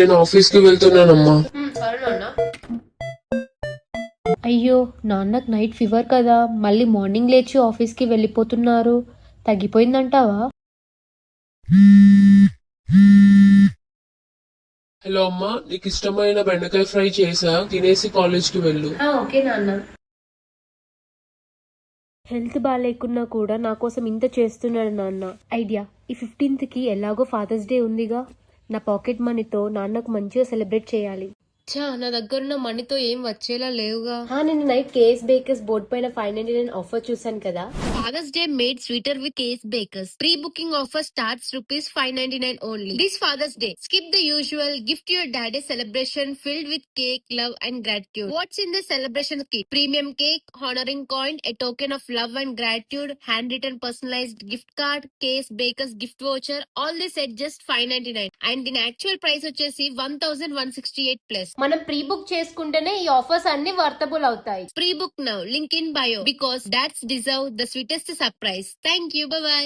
నేను ఆఫీస్ కి వెళ్తున్నానమ్మా. అయ్యో నాన్నకు నైట్ ఫీవర్ కదా, మళ్ళీ మార్నింగ్ లేచి ఆఫీస్కి వెళ్ళిపోతున్నారు. తగ్గిపోయిందంటావా? హలో అమ్మా, నీకు ఇష్టమైన బెండకాయ ఫ్రై చేసా, తినేసి కాలేజ్ కి వెళ్ళు. ఓకే నాన్న. హెల్త్ బాగాలేకున్నా కూడా నా కోసం ఇంత చేస్తున్నాడు నాన్న. ఐడియా, ఈ 15th కి ఎలాగో ఫాదర్స్ డే ఉందిగా, నా పాకెట్ మనీతో నాన్నకు మంచిగా సెలబ్రేట్ చేయాలి. నా దగ్గరున్న మనీతో ఏం వచ్చేలా లేవుగా. నిన్న నైట్ కేఎస్ బేకర్స్ బోర్డ్ పైన 599 ఆఫర్ చూసాను కదా. Father's Day made sweeter with KS Bakers. Pre booking offer starts ₹599 only. This Father's Day skip the usual, gift your daddy celebration filled with cake, love and gratitude. What's in the celebration kit? Premium cake, honouring coin, a token of love and gratitude, handwritten personalized gift card, KS Bakers gift voucher. All this at just 599 and దీని actual price వచ్చేసి 1168 plus. మనం pre book చేసుకుంటేనే ఈ offers అన్ని worthable అవుతాయి. Pre book now, link in bio, because that's deserve the sweetest surprise. Thank you, by by.